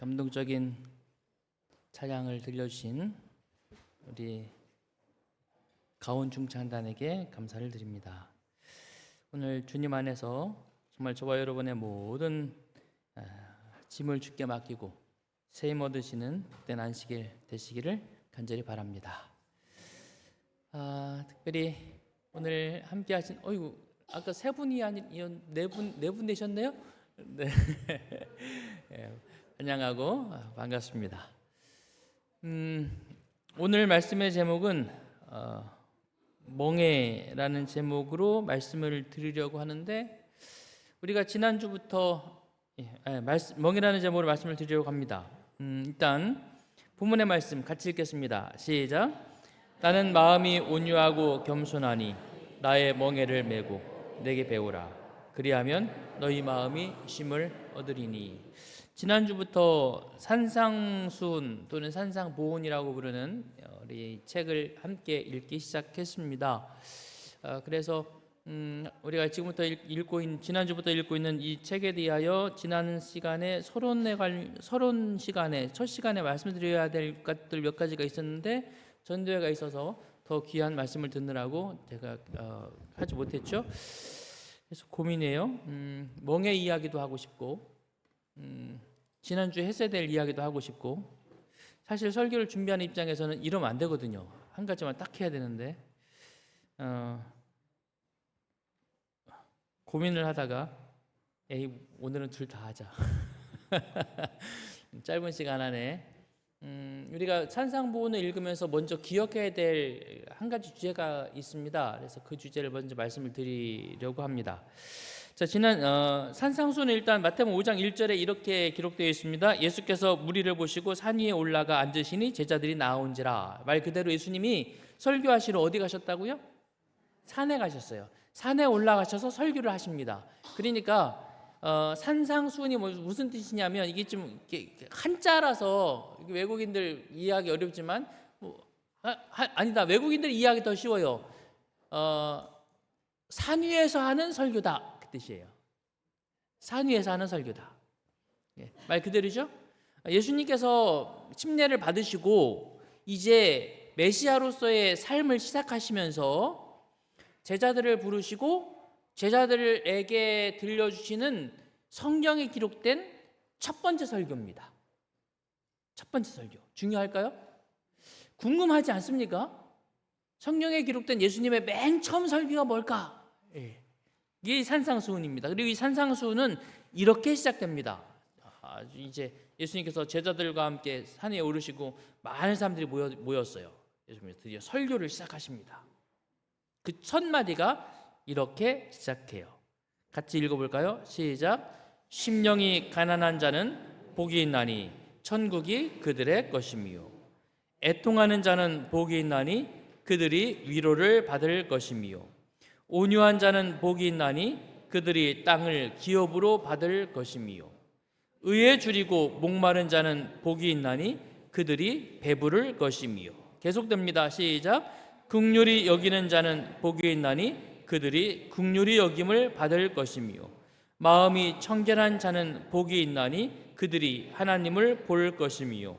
감동적인 찬양을 들려주신 우리 가온중창단에게 감사를 드립니다. 오늘 주님 안에서 정말 저와 여러분의 모든 짐을 주께 맡기고 새 힘 얻으시는 복된 안식일 되시기를 간절히 바랍니다. 특별히 오늘 함께 하신 아까 세 분이 아니 네 분 되셨네요. 네. 환영하고 반갑습니다. 오늘 말씀의 제목은 멍에라는 제목으로 말씀을 드리려고 하는데, 우리가 지난주부터 멍에라는 제목으로 말씀을 드리려고 합니다. 일단 본문의 말씀 같이 읽겠습니다. 시작. 나는 마음이 온유하고 겸손하니 나의 멍에를 메고 내게 배우라. 그리하면 너희 마음이 쉼을 얻으리니. 지난주부터 산상수훈 또는 산상보훈이라고 부르는 우리 책을 함께 읽기 시작했습니다. 그래서 우리가 지금부터 지난주부터 읽고 있는 이 책에 대하여 지난 시간에 서론 시간에 첫 시간에 말씀드려야 될 것들 몇 가지가 있었는데 전도회가 있어서 더 귀한 말씀을 듣느라고 제가 하지 못했죠. 그래서 고민해요. 멍에 이야기도 하고 싶고 지난주에 했어야 될 이야기도 하고 싶고, 사실 설교를 준비하는 입장에서는 이러면 안 되거든요. 한 가지만 딱 해야 되는데 고민을 하다가 오늘은 둘 다 하자. 짧은 시간 안에 우리가 산상보훈을 읽으면서 먼저 기억해야 될 한 가지 주제가 있습니다. 그래서 그 주제를 먼저 말씀을 드리려고 합니다. 자, 지난 산상수훈은 일단 마태복음 5장 1절에 이렇게 기록되어 있습니다. 예수께서 무리를 보시고 산 위에 올라가 앉으시니 제자들이 나온지라. 말 그대로 예수님이 설교하시러 어디 가셨다고요? 산에 가셨어요. 산에 올라가셔서 설교를 하십니다. 그러니까 산상수훈이 무슨 뜻이냐면, 이게 좀 한자라서 외국인들 이해하기 어렵지만 아니다, 외국인들 이해하기 더 쉬워요. 산 위에서 하는 설교다, 그 뜻이에요. 산 위에서 하는 설교다. 말 그대로죠. 예수님께서 침례를 받으시고 이제 메시아로서의 삶을 시작하시면서 제자들을 부르시고 제자들에게 들려주시는 성경에 기록된 첫 번째 설교입니다. 첫 번째 설교. 중요할까요? 궁금하지 않습니까? 성경에 기록된 예수님의 맨 처음 설교가 뭘까? 이게 산상수훈입니다. 그리고 이 산상수훈은 이렇게 시작됩니다. 이제 예수님께서 제자들과 함께 산에 오르시고 많은 사람들이 모였어요. 예수님이 드디어 설교를 시작하십니다. 그 첫 마디가 이렇게 시작해요. 같이 읽어볼까요? 시작. 심령이 가난한 자는 복이 있나니 천국이 그들의 것이미요. 애통하는 자는 복이 있나니 그들이 위로를 받을 것이미요. 온유한 자는 복이 있나니 그들이 땅을 기업으로 받을 것이미요. 의에 줄이고 목마른 자는 복이 있나니 그들이 배부를 것이미요. 계속됩니다. 시작. 긍휼히 여기는 자는 복이 있나니 그들이 긍휼히 여김을 받을 것이미요. 마음이 청결한 자는 복이 있나니 그들이 하나님을 볼 것이미요.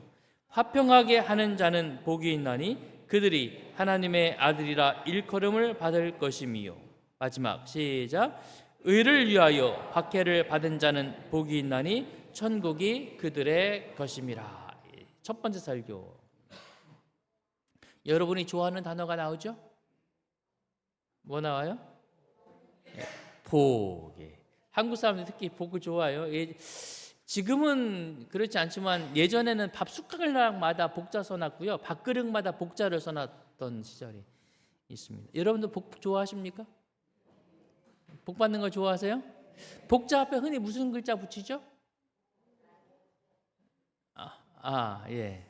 화평하게 하는 자는 복이 있나니 그들이 하나님의 아들이라 일컬음을 받을 것이미요. 마지막 시작. 의를 위하여 박해를 받은 자는 복이 있나니 천국이 그들의 것임이라. 첫 번째 설교. 여러분이 좋아하는 단어가 나오죠? 뭐 나와요? 복. 한국 사람들 특히 복을 좋아해요. 지금은 그렇지 않지만 예전에는 밥 숟가락마다 복자 써놨고요, 밥그릇마다 복자를 써놨던 시절이 있습니다. 여러분도 복 좋아하십니까? 복 받는 거 좋아하세요? 복자 앞에 흔히 무슨 글자 붙이죠? 예.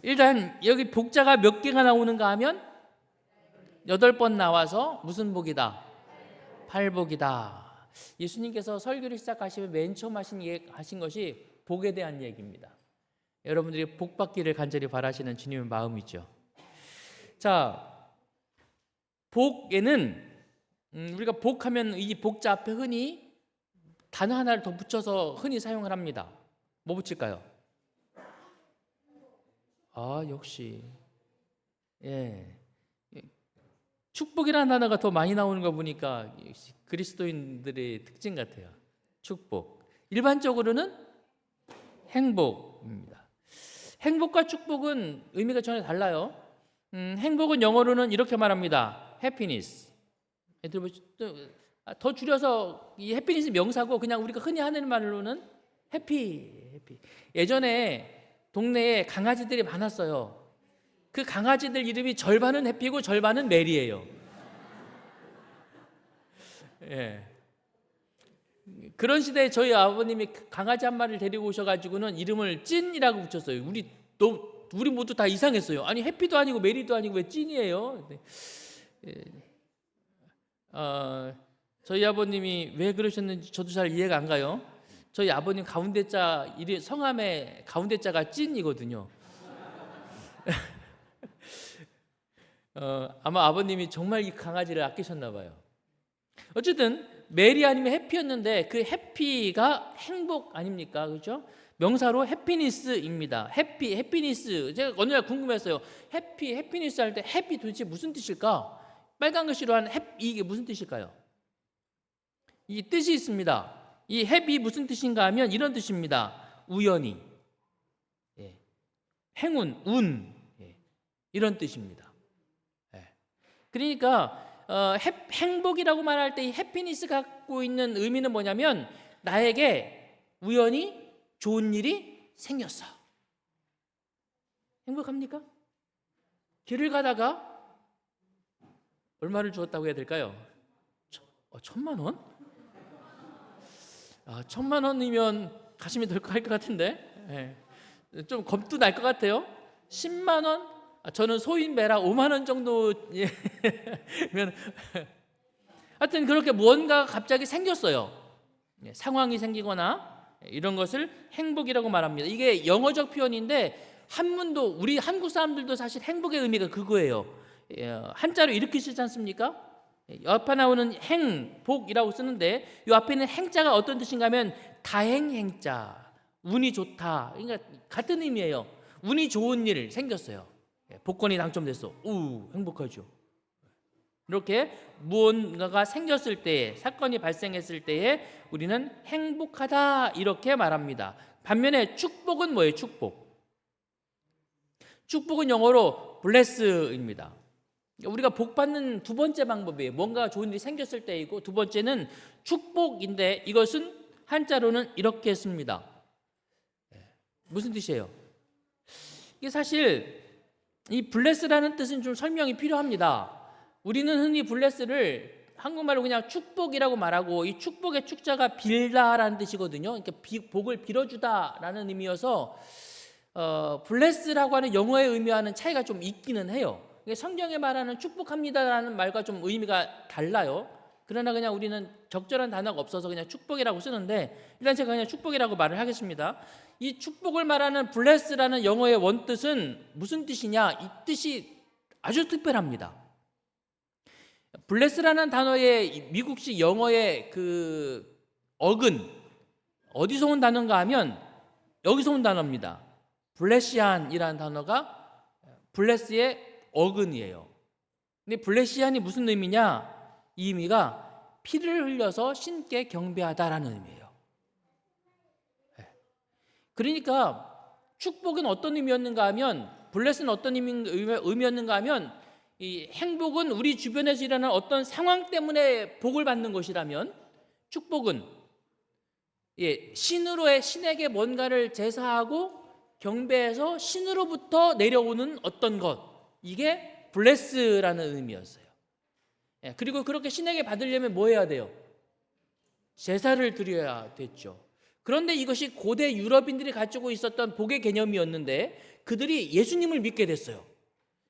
일단 여기 복자가 몇 개가 나오는가 하면 8번 나와서 무슨 복이다? 팔복이다. 예수님께서 설교를 시작하시면 맨 처음 하신 것이 복에 대한 얘기입니다. 여러분들이 복 받기를 간절히 바라시는 주님의 마음이죠. 자, 복에는 우리가 복하면 이 복자 앞에 흔히 단어 하나를 더 붙여서 흔히 사용을 합니다. 뭐 붙일까요? 역시 예. 축복이라는 단어가 더 많이 나오는 거 보니까 역시 그리스도인들의 특징 같아요. 축복. 일반적으로는 행복입니다. 행복과 축복은 의미가 전혀 달라요. 행복은 영어로는 이렇게 말합니다. happiness. 더 줄여서 이 해피니스 명사고 그냥 우리가 흔히 하는 말로는 해피. 예전에 동네에 강아지들이 많았어요. 그 강아지들 이름이 절반은 해피고 절반은 메리예요. 예. 그런 시대에 저희 아버님이 강아지 한 마리를 데리고 오셔가지고는 이름을 찐이라고 붙였어요. 우리 모두 다 이상했어요. 아니 해피도 아니고 메리도 아니고 왜 찐이에요? 저희 아버님이 왜 그러셨는지 저도 잘 이해가 안 가요. 저희 아버님 가운데자 성함의 가운데자가 찐이거든요. 아마 아버님이 정말 이 강아지를 아끼셨나 봐요. 어쨌든 메리 아니면 해피였는데 그 해피가 행복 아닙니까? 그렇죠? 명사로 해피니스입니다. 해피니스. 제가 어느 날 궁금했어요. 해피니스 할 때 해피 도대체 무슨 뜻일까? 빨간 글씨로 한 이게 무슨 뜻일까요? 이 뜻이 있습니다. 이 해피 무슨 뜻인가 하면 이런 뜻입니다. 우연히, 행운, 운, 이런 뜻입니다. 그러니까 행복이라고 말할 때 이 해피니스 갖고 있는 의미는 뭐냐면 나에게 우연히 좋은 일이 생겼어. 행복합니까? 길을 가다가 얼마를 주었다고 해야 될까요? 1,000만 원? 1,000만 원이면 가시면 될 것 같은데 좀 겁도 날 것 같아요. 10만 원? 저는 소인배라 5만 원 정도면 하여튼 그렇게 무언가가 갑자기 생겼어요. 상황이 생기거나 이런 것을 행복이라고 말합니다. 이게 영어적 표현인데 한문도 우리 한국 사람들도 사실 행복의 의미가 그거예요. 한자로 이렇게 쓰지 않습니까? 옆에 나오는 행복이라고 쓰는데 이 앞에 있는 행자가 어떤 뜻인가 하면 다행행자, 운이 좋다. 그러니까 같은 의미예요. 운이 좋은 일 생겼어요. 복권이 당첨됐어. 행복하죠. 이렇게 무언가가 생겼을 때에, 사건이 발생했을 때에 우리는 행복하다 이렇게 말합니다. 반면에 축복은 뭐예요? 축복은 영어로 bless입니다. 우리가 복 받는 두 번째 방법이에요. 뭔가 좋은 일이 생겼을 때이고, 두 번째는 축복인데 이것은 한자로는 이렇게 씁니다. 무슨 뜻이에요? 이게 사실 이 블레스라는 뜻은 좀 설명이 필요합니다. 우리는 흔히 블레스를 한국말로 그냥 축복이라고 말하고, 이 축복의 축자가 빌다라는 뜻이거든요. 그러니까 복을 빌어주다라는 의미여서 블레스라고 하는 영어의 의미와는 차이가 좀 있기는 해요. 성경에 말하는 축복합니다라는 말과 좀 의미가 달라요. 그러나 그냥 우리는 적절한 단어가 없어서 그냥 축복이라고 쓰는데, 일단 제가 그냥 축복이라고 말을 하겠습니다. 이 축복을 말하는 bless라는 영어의 원뜻은 무슨 뜻이냐? 이 뜻이 아주 특별합니다. bless라는 단어의 미국식 영어의 그 어근, 어디서 온 단어인가 하면 여기서 온 단어입니다. 블레시안이라는 단어가 bless의 어근이에요. 근데 블레시안이 무슨 의미냐? 이 의미가 피를 흘려서 신께 경배하다라는 의미예요. 그러니까 축복은 어떤 의미였는가 하면, 블레스는 어떤 의미였는가 하면, 이 행복은 우리 주변에서 일어나는 어떤 상황 때문에 복을 받는 것이라면, 축복은 신에게 뭔가를 제사하고 경배해서 신으로부터 내려오는 어떤 것, 이게 블레스라는 의미였어요. 그리고 그렇게 신에게 받으려면 뭐 해야 돼요? 제사를 드려야 됐죠. 그런데 이것이 고대 유럽인들이 가지고 있었던 복의 개념이었는데 그들이 예수님을 믿게 됐어요.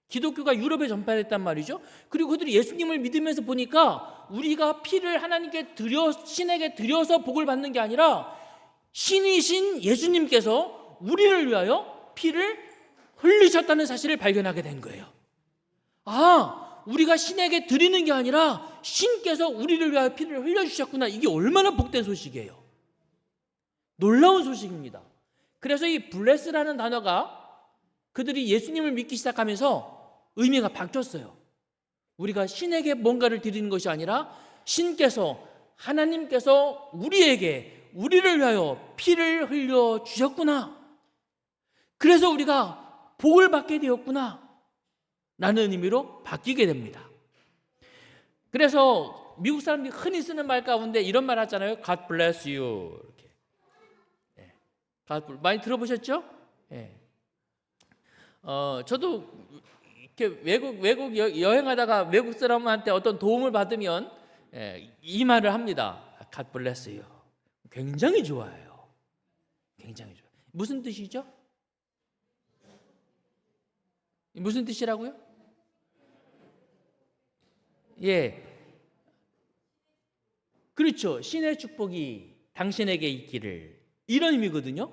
기독교가 유럽에 전파됐단 말이죠. 그리고 그들이 예수님을 믿으면서 보니까 우리가 피를 하나님께 신에게 드려서 복을 받는 게 아니라 신이신 예수님께서 우리를 위하여 피를 흘리셨다는 사실을 발견하게 된 거예요. 우리가 신에게 드리는 게 아니라 신께서 우리를 위하여 피를 흘려주셨구나. 이게 얼마나 복된 소식이에요. 놀라운 소식입니다. 그래서 이 블레스라는 단어가 그들이 예수님을 믿기 시작하면서 의미가 바뀌었어요. 우리가 신에게 뭔가를 드리는 것이 아니라 하나님께서 우리를 위하여 피를 흘려 주셨구나. 그래서 우리가 복을 받게 되었구나 라는 의미로 바뀌게 됩니다. 그래서 미국 사람들이 흔히 쓰는 말 가운데 이런 말 하잖아요. God bless you. 이렇게. 많이 들어보셨죠? 저도 이렇게 외국 여행하다가 외국 사람한테 어떤 도움을 받으면 이 말을 합니다. God bless you. 굉장히 좋아요. 굉장히 좋아요. 무슨 뜻이죠? 무슨 뜻이라고요? 그렇죠. 신의 축복이 당신에게 있기를, 이런 의미거든요.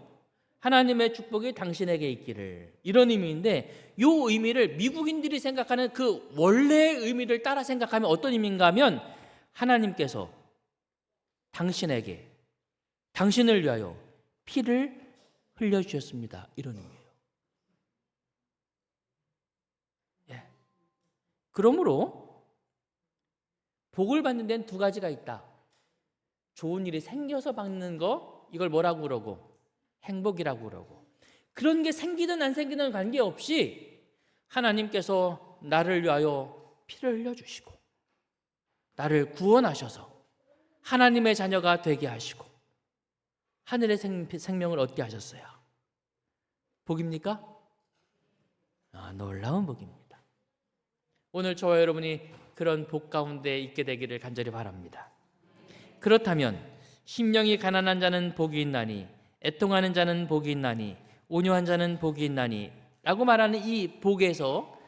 하나님의 축복이 당신에게 있기를, 이런 의미인데, 이 의미를 미국인들이 생각하는 그 원래의 의미를 따라 생각하면 어떤 의미인가 하면, 하나님께서 당신을 위하여 피를 흘려주셨습니다, 이런 의미예요. 그러므로 복을 받는 데는 두 가지가 있다. 좋은 일이 생겨서 받는 거, 이걸 뭐라고 그러고? 행복이라고 그러고. 그런 게 생기든 안 생기든 관계없이 하나님께서 나를 위하여 피를 흘려주시고 나를 구원하셔서 하나님의 자녀가 되게 하시고 하늘의 생명을 얻게 하셨어요. 복입니까? 놀라운 복입니다. 오늘 저와 여러분이 그런 복 가운데 있게 되기를 간절히 바랍니다. 그렇다면 심령이 가난한 자는 복이 있나니, 애통하는 자는 복이 있나니, 온유한 자는 복이 있나니 라고 말하는 이 복에서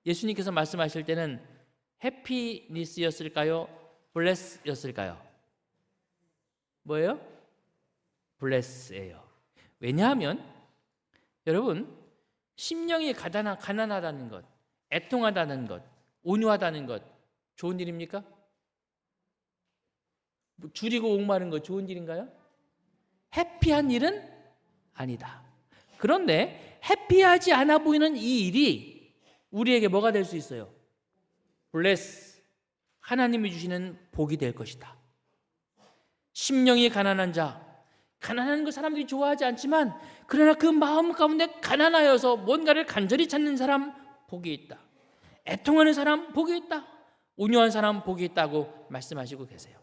예수님께서 말씀하실 때는 해피니스였을까요? 블레스였을까요? 뭐예요? 블레스예요. 왜냐하면 여러분, 심령이 가난하다는 것, 애통하다는 것, 온유하다는 것 좋은 일입니까? 줄이고 목마른 것 좋은 일인가요? 해피한 일은 아니다. 그런데 해피하지 않아 보이는 이 일이 우리에게 뭐가 될 수 있어요? 블레스, 하나님이 주시는 복이 될 것이다. 심령이 가난한 자, 가난한 거 사람들이 좋아하지 않지만 그러나 그 마음 가운데 가난하여서 뭔가를 간절히 찾는 사람 복이 있다. 애통하는 사람 복이 있다. 온유한 사람 복이 있다고 말씀하시고 계세요.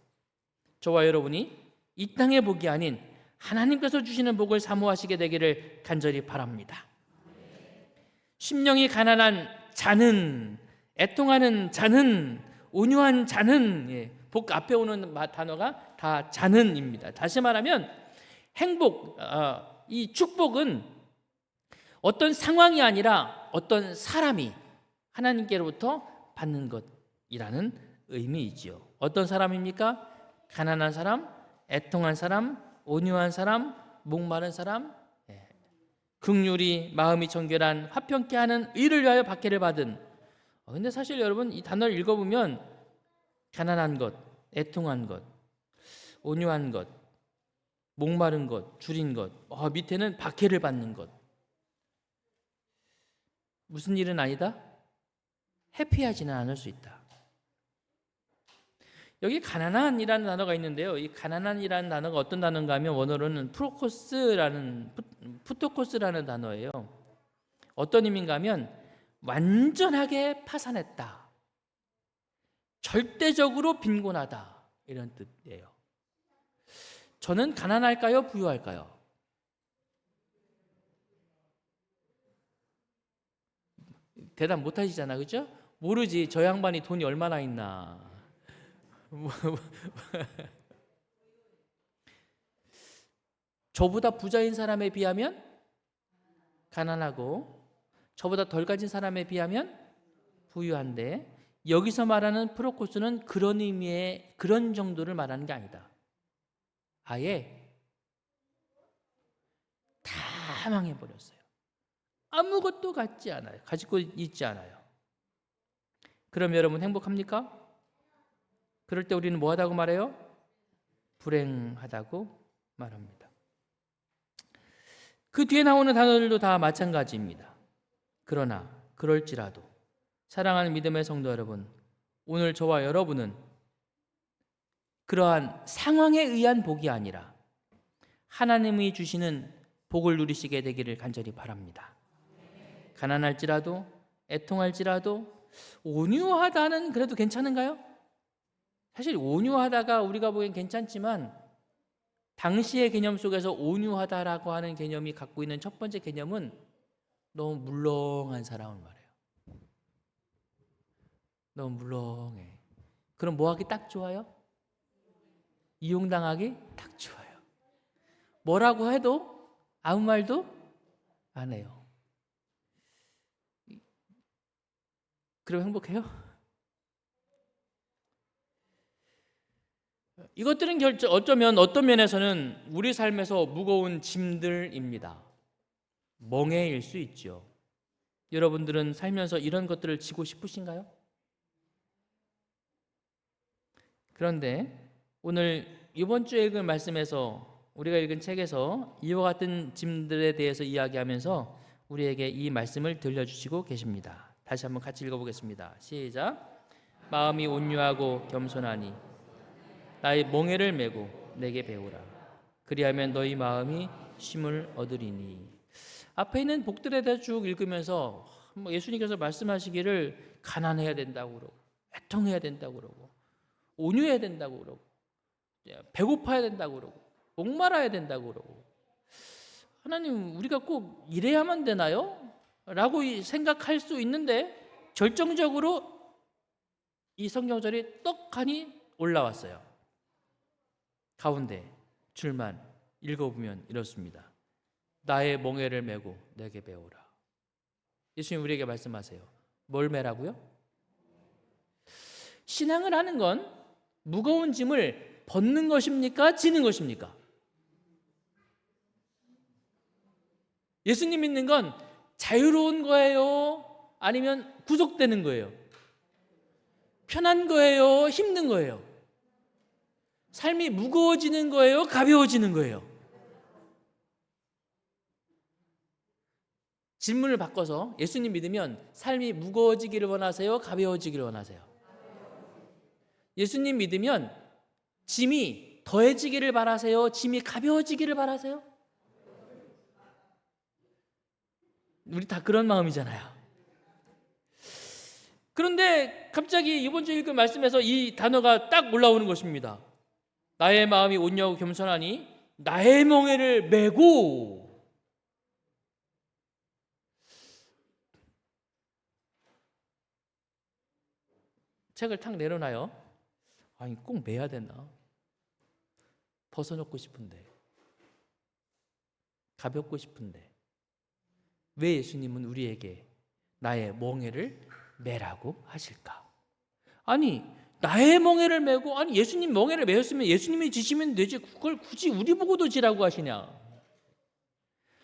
저와 여러분이 이 땅의 복이 아닌 하나님께서 주시는 복을 사모하시게 되기를 간절히 바랍니다. 심령이 가난한 자는, 애통하는 자는, 온유한 자는, 복 앞에 오는 단어가 다 자는입니다. 다시 말하면 행복, 이 축복은 어떤 상황이 아니라 어떤 사람이 하나님께로부터 받는 것이라는 의미이지요. 어떤 사람입니까? 가난한 사람, 애통한 사람, 온유한 사람, 목마른 사람, 긍휼이 마음이 정결한 화평케 하는 의를 위하여 박해를 받은. 근데 사실 여러분 이 단어를 읽어보면 가난한 것, 애통한 것, 온유한 것, 목마른 것, 줄인 것, 밑에는 박해를 받는 것. 무슨 일은 아니다? 해피하지는 않을 수 있다. 여기 가난한이라는 단어가 있는데요. 이 가난한이라는 단어가 어떤 단어인가 하면 원어로는 푸토코스라는 단어예요. 어떤 의미인가 하면 완전하게 파산했다. 절대적으로 빈곤하다. 이런 뜻이에요. 저는 가난할까요? 부유할까요? 대답 못 하시잖아. 그죠? 모르지. 저 양반이 돈이 얼마나 있나. 저보다 부자인 사람에 비하면 가난하고 저보다 덜 가진 사람에 비하면 부유한데, 여기서 말하는 프로코스는 그런 의미의 그런 정도를 말하는 게 아니다. 아예 다 망해버렸어요. 아무것도 가지고 있지 않아요. 그럼 여러분 행복합니까? 그럴 때 우리는 뭐 하다고 말해요? 불행하다고 말합니다. 그 뒤에 나오는 단어들도 다 마찬가지입니다. 그러나 그럴지라도 사랑하는 믿음의 성도 여러분, 오늘 저와 여러분은 그러한 상황에 의한 복이 아니라 하나님이 주시는 복을 누리시게 되기를 간절히 바랍니다. 가난할지라도, 애통할지라도, 온유하다는 그래도 괜찮은가요? 사실 온유하다가 우리가 보기엔 괜찮지만 당시의 개념 속에서 온유하다라고 하는 개념이 갖고 있는 첫 번째 개념은 너무 물렁한 사람을 말해요. 너무 물렁해. 그럼 뭐 하기 딱 좋아요? 이용당하기 딱 좋아요. 뭐라고 해도 아무 말도 안 해요. 그럼 행복해요? 이것들은 어쩌면 어떤 면에서는 우리 삶에서 무거운 짐들입니다. 멍해일 수 있죠. 여러분들은 살면서 이런 것들을 지고 싶으신가요? 그런데 오늘 이번 주에 읽은 말씀에서 우리가 읽은 책에서 이와 같은 짐들에 대해서 이야기하면서 우리에게 이 말씀을 들려주시고 계십니다. 다시 한번 같이 읽어보겠습니다. 시작. 마음이 온유하고 겸손하니 나의 멍에를 메고 내게 배우라. 그리하면 너희 마음이 쉼을 얻으리니. 앞에 있는 복들에 대해 쭉 읽으면서 예수님께서 말씀하시기를 가난해야 된다고 그러고, 애통해야 된다고 그러고, 온유해야 된다고 그러고, 배고파야 된다고 그러고, 목말라야 된다고 그러고, 하나님 우리가 꼭 이래야만 되나요? 라고 생각할 수 있는데 결정적으로 이 성경절이 떡하니 올라왔어요. 가운데 줄만 읽어보면 이렇습니다. 나의 멍에를 메고 내게 배우라. 예수님 우리에게 말씀하세요. 뭘 메라고요? 신앙을 하는 건 무거운 짐을 벗는 것입니까? 지는 것입니까? 예수님 믿는 건 자유로운 거예요? 아니면 구속되는 거예요? 편한 거예요? 힘든 거예요? 삶이 무거워지는 거예요? 가벼워지는 거예요? 질문을 바꿔서 예수님 믿으면 삶이 무거워지기를 원하세요? 가벼워지기를 원하세요? 예수님 믿으면 짐이 더해지기를 바라세요? 짐이 가벼워지기를 바라세요? 우리 다 그런 마음이잖아요. 그런데 갑자기 이번 주에 읽은 말씀에서 이 단어가 딱 올라오는 것입니다. 나의 마음이 온유하고 겸손하니 나의 멍에를 메고. 책을 탁 내려놔요. 아니 꼭 매야 되나? 벗어놓고 싶은데, 가볍고 싶은데 왜 예수님은 우리에게 나의 멍에를 메라고 하실까? 아니 나의 멍에를 메고, 아니 예수님 멍에를 메었으면 예수님이 지시면 되지 그걸 굳이 우리 보고도 지라고 하시냐?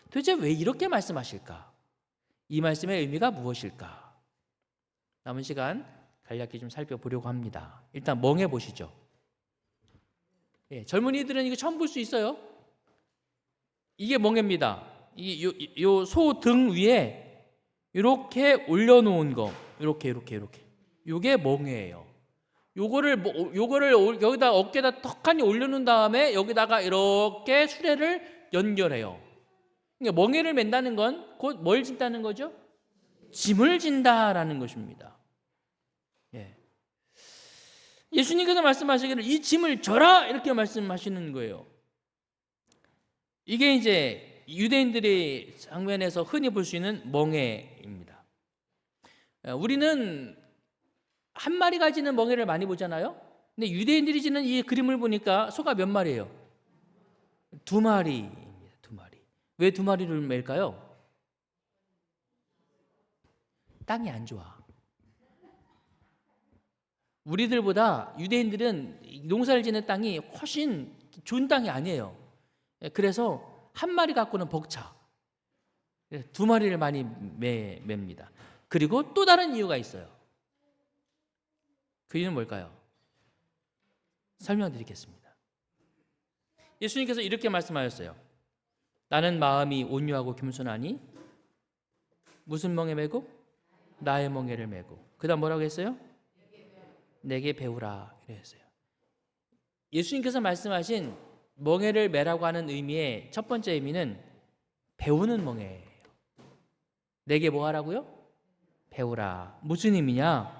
도대체 왜 이렇게 말씀하실까? 이 말씀의 의미가 무엇일까? 남은 시간 간략히 좀 살펴보려고 합니다. 일단 멍해 보시죠. 젊은이들은 이거 처음 볼 수 있어요. 이게 멍해입니다. 요 소 등 위에 이렇게 올려놓은 거, 이렇게. 요게 멍해예요. 요거를 여기다 어깨에다 턱하니 올려놓은 다음에 여기다가 이렇게 수레를 연결해요. 그러니까 멍해를 맨다는 건 곧 뭘 진다는 거죠? 짐을 진다라는 것입니다. 예수님께서 말씀하시기를 이 짐을 져라 이렇게 말씀하시는 거예요. 이게 이제 유대인들의 장면에서 흔히 볼 수 있는 멍해입니다. 우리는 한 마리가 지는 멍해를 많이 보잖아요. 근데 유대인들이 지는 이 그림을 보니까 소가 몇 마리예요? 2마리입니다. 2마리. 왜 2마리를 맬까요? 땅이 안 좋아. 우리들보다 유대인들은 농사를 짓는 땅이 훨씬 좋은 땅이 아니에요. 그래서 한 마리 갖고는 벅차. 2마리를 많이 맵니다. 그리고 또 다른 이유가 있어요. 그 이유는 뭘까요? 설명드리겠습니다. 예수님께서 이렇게 말씀하셨어요. 나는 마음이 온유하고 겸손하니 무슨 멍에 메고? 나의 멍에를 메고. 그다음 뭐라고 했어요? 내게 배우라 이랬어요. 예수님께서 말씀하신 멍에를 메라고 하는 의미의 첫 번째 의미는 배우는 멍에예요. 내게 뭐 하라고요? 배우라. 무슨 의미냐?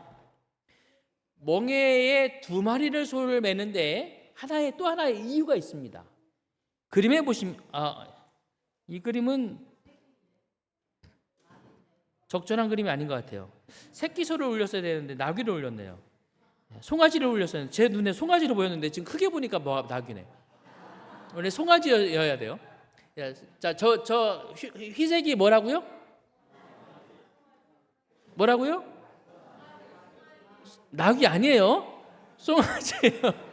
멍에에 두 마리를 소를 매는데 또 하나의 이유가 있습니다. 그림에 보시면 이 그림은 적절한 그림이 아닌 것 같아요. 새끼 소를 올렸어야 되는데 나귀를 올렸네요. 송아지를 올렸어야 했는데 제 눈에 송아지로 보였는데 지금 크게 보니까 나귀네. 원래 송아지여야 돼요. 자, 저 휘색이 뭐라고요? 뭐라고요? 나귀 아니에요. 송아지예요.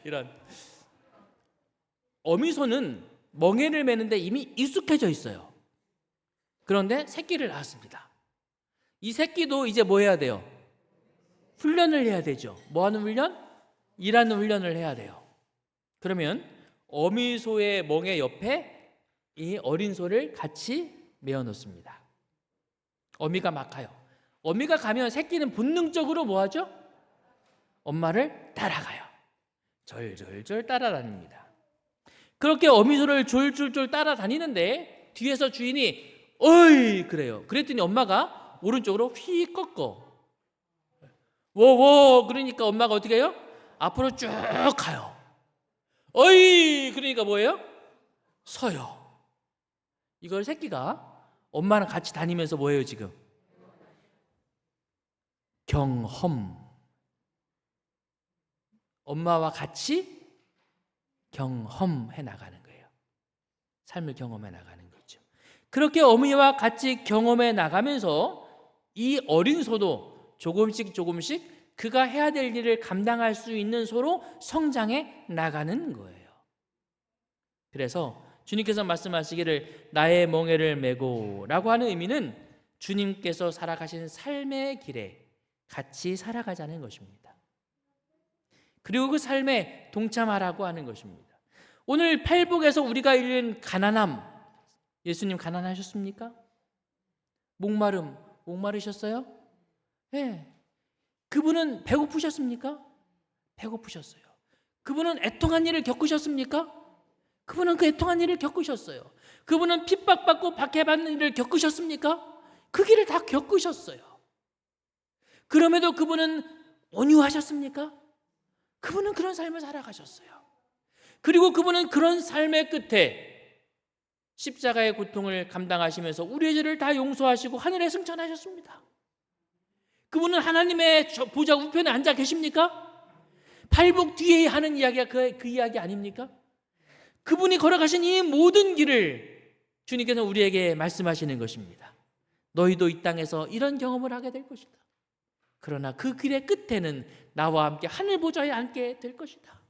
이런 어미소는 멍에를 매는데 이미 익숙해져 있어요. 그런데 새끼를 낳았습니다. 이 새끼도 이제 뭐 해야 돼요? 훈련을 해야 되죠. 뭐 하는 훈련? 일하는 훈련을 해야 돼요. 그러면 어미소의 멍에 옆에 이 어린 소를 같이 메어 놓습니다. 어미가 막 가요. 어미가 가면 새끼는 본능적으로 뭐 하죠? 엄마를 따라가요. 절절절 따라다닙니다. 그렇게 어미소를 졸졸졸 따라다니는데 뒤에서 주인이 어이 그래요. 그랬더니 엄마가 오른쪽으로 휙 꺾어. 워워 그러니까 엄마가 어떻게 해요? 앞으로 쭉 가요. 어이 그러니까 뭐예요? 서요. 이걸 새끼가 엄마랑 같이 다니면서 뭐예요 지금? 경험. 엄마와 같이 경험해 나가는 거예요. 삶을 경험해 나가는 거죠. 그렇게 어머니와 같이 경험해 나가면서 이 어린 소도 조금씩 그가 해야 될 일을 감당할 수 있는 소로 성장해 나가는 거예요. 그래서 주님께서 말씀하시기를 나의 멍에를 메고 라고 하는 의미는 주님께서 살아가신 삶의 길에 같이 살아가자는 것입니다. 그리고 그 삶에 동참하라고 하는 것입니다. 오늘 팔복에서 우리가 읽은 가난함, 예수님 가난하셨습니까? 목마르셨어요? 네. 그분은 배고프셨습니까? 배고프셨어요. 그분은 애통한 일을 겪으셨습니까? 그분은 그 애통한 일을 겪으셨어요. 그분은 핍박받고 박해받는 일을 겪으셨습니까? 그 길을 다 겪으셨어요. 그럼에도 그분은 온유하셨습니까? 그분은 그런 삶을 살아가셨어요. 그리고 그분은 그런 삶의 끝에 십자가의 고통을 감당하시면서 우리의 죄를 다 용서하시고 하늘에 승천하셨습니다. 그분은 하나님의 보좌 우편에 앉아 계십니까? 팔복 뒤에 하는 이야기가 그 이야기 아닙니까? 그분이 걸어가신 이 모든 길을 주님께서 우리에게 말씀하시는 것입니다. 너희도 이 땅에서 이런 경험을 하게 될 것이다. 그러나 그 길의 끝에는 나와 함께 하늘 보좌에 앉게 될 것이다.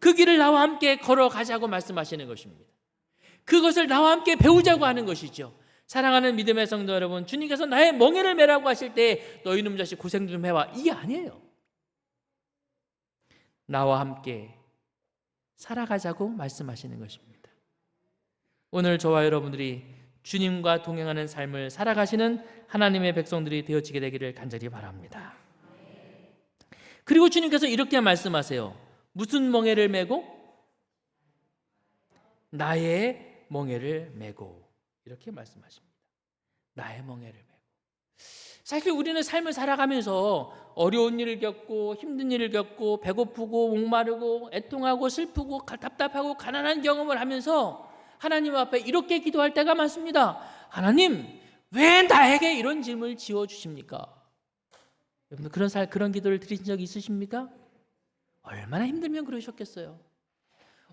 그 길을 나와 함께 걸어가자고 말씀하시는 것입니다. 그것을 나와 함께 배우자고 하는 것이죠. 사랑하는 믿음의 성도 여러분, 주님께서 나의 멍에를 메라고 하실 때 너희 놈 자식 고생 좀 해와, 이게 아니에요. 나와 함께 살아가자고 말씀하시는 것입니다. 오늘 저와 여러분들이 주님과 동행하는 삶을 살아가시는 하나님의 백성들이 되어지게 되기를 간절히 바랍니다. 그리고 주님께서 이렇게 말씀하세요. 무슨 멍에를 메고? 나의 멍에를 메고. 이렇게 말씀하십니다. 나의 멍에를 메고. 사실 우리는 삶을 살아가면서 어려운 일을 겪고 힘든 일을 겪고 배고프고 목마르고 애통하고 슬프고 답답하고 가난한 경험을 하면서 하나님 앞에 이렇게 기도할 때가 많습니다. 하나님, 왜 나에게 이런 짐을 지어주십니까? 여러분 그런 기도를 드리신 적이 있으십니까? 얼마나 힘들면 그러셨겠어요?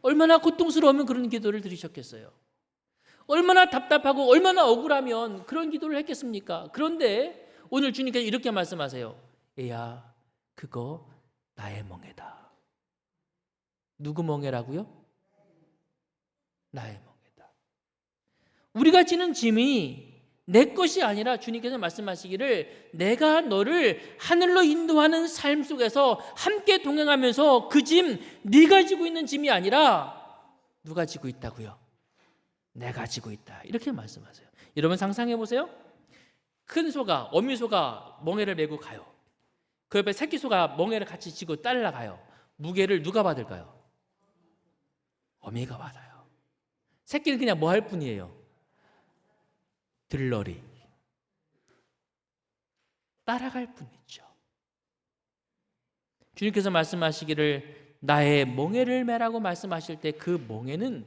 얼마나 고통스러우면 그런 기도를 드리셨겠어요? 얼마나 답답하고 얼마나 억울하면 그런 기도를 했겠습니까? 그런데 오늘 주님께서 이렇게 말씀하세요. 얘야, 그거 나의 멍에다. 누구 멍에라고요? 나의 멍에다. 우리가 지는 짐이 내 것이 아니라 주님께서 말씀하시기를 내가 너를 하늘로 인도하는 삶 속에서 함께 동행하면서 그 짐, 네가 지고 있는 짐이 아니라 누가 지고 있다고요? 내가 지고 있다. 이렇게 말씀하세요. 여러분 상상해 보세요. 큰 소가, 어미 소가 멍에를 메고 가요. 그 옆에 새끼 소가 멍에를 같이 지고 따라가요. 무게를 누가 받을까요? 어미가 받아요. 새끼는 그냥 뭐 할 뿐이에요? 들러리. 따라갈 뿐이죠. 주님께서 말씀하시기를 나의 멍에를 메라고 말씀하실 때 그 멍에는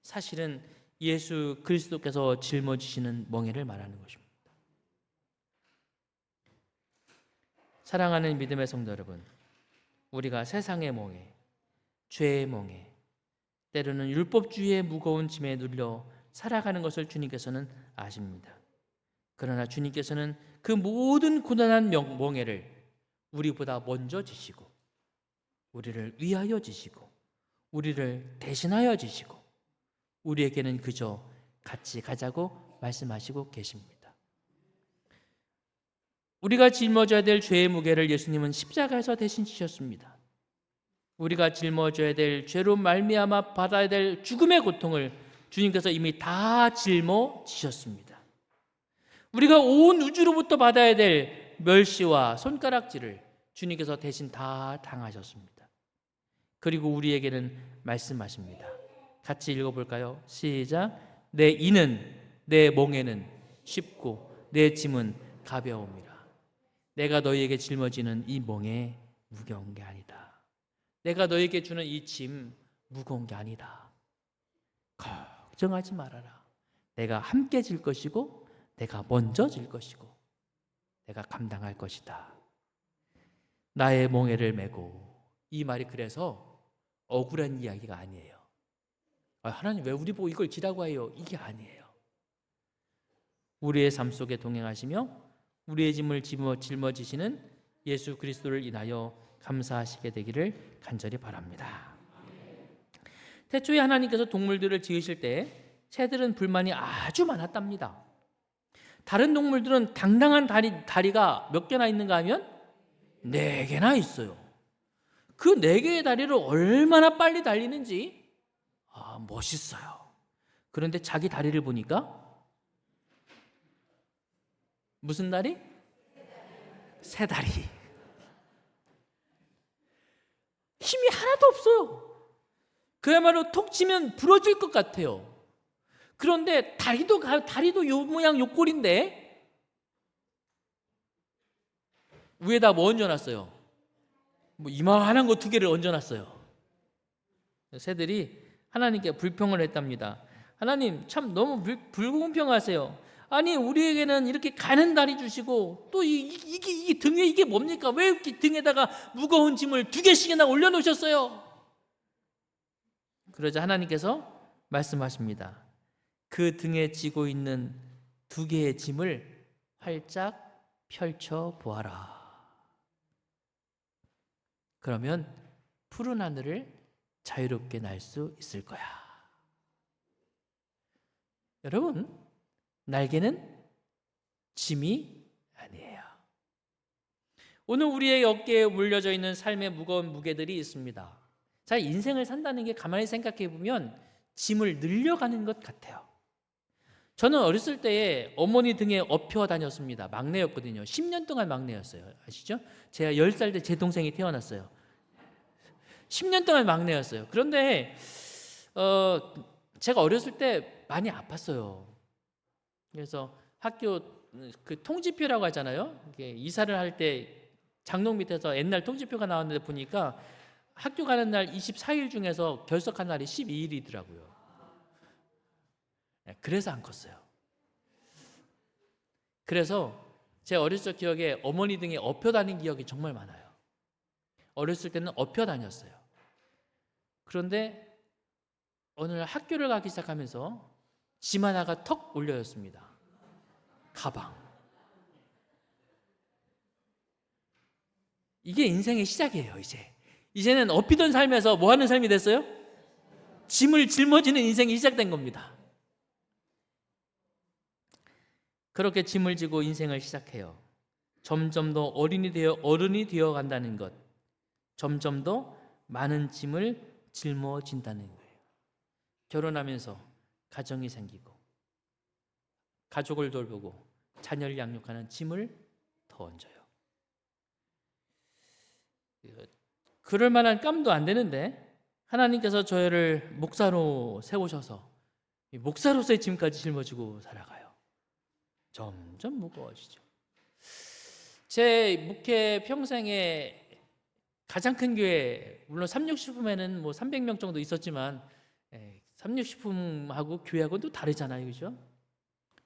사실은 예수 그리스도께서 짊어지시는 멍에를 말하는 것입니다. 사랑하는 믿음의 성도 여러분, 우리가 세상의 멍에, 죄의 멍에, 때로는 율법주의의 무거운 짐에 눌려 살아가는 것을 주님께서는 아십니다. 그러나 주님께서는 그 모든 고단한 멍에를 우리보다 먼저 지시고 우리를 위하여 지시고 우리를 대신하여 지시고 우리에게는 그저 같이 가자고 말씀하시고 계십니다. 우리가 짊어져야 될 죄의 무게를 예수님은 십자가에서 대신 지셨습니다. 우리가 짊어져야 될 죄로 말미암아 받아야 될 죽음의 고통을 주님께서 이미 다 짊어지셨습니다. 우리가 온 우주로부터 받아야 될 멸시와 손가락질을 주님께서 대신 다 당하셨습니다. 그리고 우리에게는 말씀하십니다. 같이 읽어볼까요? 시작. 내 이는 내 멍에는 쉽고 내 짐은 가벼움이라. 내가 너희에게 짊어지는 이 멍에 무거운 게 아니다. 내가 너희에게 주는 이 짐 무거운 게 아니다. 걱정하지 말아라. 내가 함께 질 것이고 내가 먼저 질 것이고 내가 감당할 것이다. 나의 멍에를 메고. 이 말이 그래서 억울한 이야기가 아니에요. 하나님 왜 우리 보고 이걸 지라고 해요? 이게 아니에요. 우리의 삶 속에 동행하시며 우리의 짐을 짊어지시는 예수 그리스도를 인하여 감사하시게 되기를 간절히 바랍니다. 태초에 하나님께서 동물들을 지으실 때 새들은 불만이 아주 많았답니다. 다른 동물들은 당당한 다리가 몇 개나 있는가 하면 4개나 있어요. 그 4개의 다리를 얼마나 빨리 달리는지 멋있어요. 그런데 자기 다리를 보니까 무슨 다리? 새 다리. 힘이 하나도 없어요. 그야말로 톡 치면 부러질 것 같아요. 그런데 다리도 요 모양 요 꼴인데 위에다 뭐 얹어놨어요? 뭐 이만한 거 2개를 얹어놨어요. 새들이 하나님께 불평을 했답니다. 하나님 참 너무 불공평하세요. 아니 우리에게는 이렇게 가는 다리 주시고 또 이게 등에 이게 뭡니까? 왜 이렇게 등에다가 무거운 짐을 2개씩이나 올려놓으셨어요? 그러자 하나님께서 말씀하십니다. 그 등에 지고 있는 2개의 짐을 활짝 펼쳐 보아라. 그러면 푸른 하늘을 자유롭게 날 수 있을 거야. 여러분, 날개는 짐이 아니에요. 오늘 우리의 어깨에 물려져 있는 삶의 무거운 무게들이 있습니다. 자, 인생을 산다는 게 가만히 생각해 보면 짐을 늘려가는 것 같아요. 저는 어렸을 때에 어머니 등에 업혀 다녔습니다. 막내였거든요. 10년 동안 막내였어요. 아시죠? 제가 10살 때 제 동생이 태어났어요. 10년 동안 막내였어요. 그런데 제가 어렸을 때 많이 아팠어요. 그래서 학교 그 통지표라고 하잖아요. 이게 이사를 할 때 장롱 밑에서 옛날 통지표가 나왔는데 보니까 학교 가는 날 24일 중에서 결석한 날이 12일이더라고요. 그래서 안 컸어요. 그래서 제 어렸을 적 기억에 어머니 등에 업혀 다닌 기억이 정말 많아요. 어렸을 때는 업혀 다녔어요. 그런데 어느 날 학교를 가기 시작하면서 짐 하나가 턱 올려졌습니다. 가방. 이게 인생의 시작이에요. 이제는 업히던 삶에서 뭐 하는 삶이 됐어요? 짐을 짊어지는 인생이 시작된 겁니다. 그렇게 짐을 지고 인생을 시작해요. 점점 더 어른이 되어 간다는 것, 점점 더 많은 짐을 짊어진다는 거예요. 결혼하면서 가정이 생기고 가족을 돌보고 자녀를 양육하는 짐을 더 얹어요. 그럴 만한 깜도 안 되는데 하나님께서 저희를 목사로 세우셔서 목사로서의 짐까지 짊어지고 살아가요. 점점 무거워지죠. 제 목회 평생에 가장 큰 교회, 물론 삼육식품에는 뭐 300명 정도 있었지만 삼육식품하고 교회하고는 또 다르잖아요, 그죠?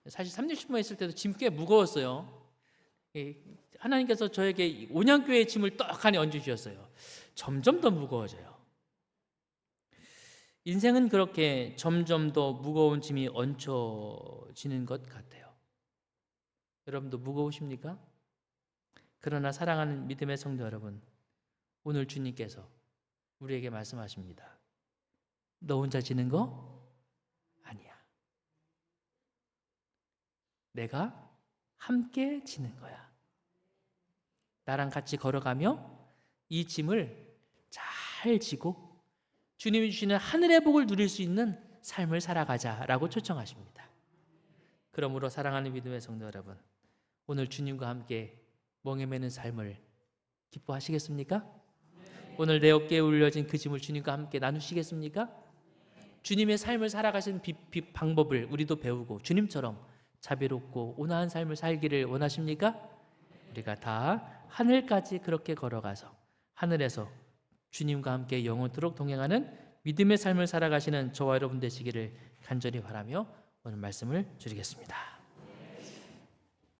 사실 삼육식품에 있을 때도 짐 꽤 무거웠어요. 하나님께서 저에게 온양교회의 짐을 떡하니 얹어주셨어요. 점점 더 무거워져요. 인생은 그렇게 점점 더 무거운 짐이 얹혀지는 것 같아요. 여러분도 무거우십니까? 그러나 사랑하는 믿음의 성도 여러분, 오늘 주님께서 우리에게 말씀하십니다. 너 혼자 지는 거 아니야. 내가 함께 지는 거야. 나랑 같이 걸어가며 이 짐을 잘 지고 주님이 주시는 하늘의 복을 누릴 수 있는 삶을 살아가자라고 초청하십니다. 그러므로 사랑하는 믿음의 성도 여러분, 오늘 주님과 함께 멍에 매는 삶을 기뻐하시겠습니까? 오늘 내 어깨에 올려진 그 짐을 주님과 함께 나누시겠습니까? 주님의 삶을 살아가신 방법을 우리도 배우고 주님처럼 자비롭고 온화한 삶을 살기를 원하십니까? 우리가 다 하늘까지 그렇게 걸어가서 하늘에서 주님과 함께 영원토록 동행하는 믿음의 삶을 살아가시는 저와 여러분 되시기를 간절히 바라며 오늘 말씀을 드리겠습니다.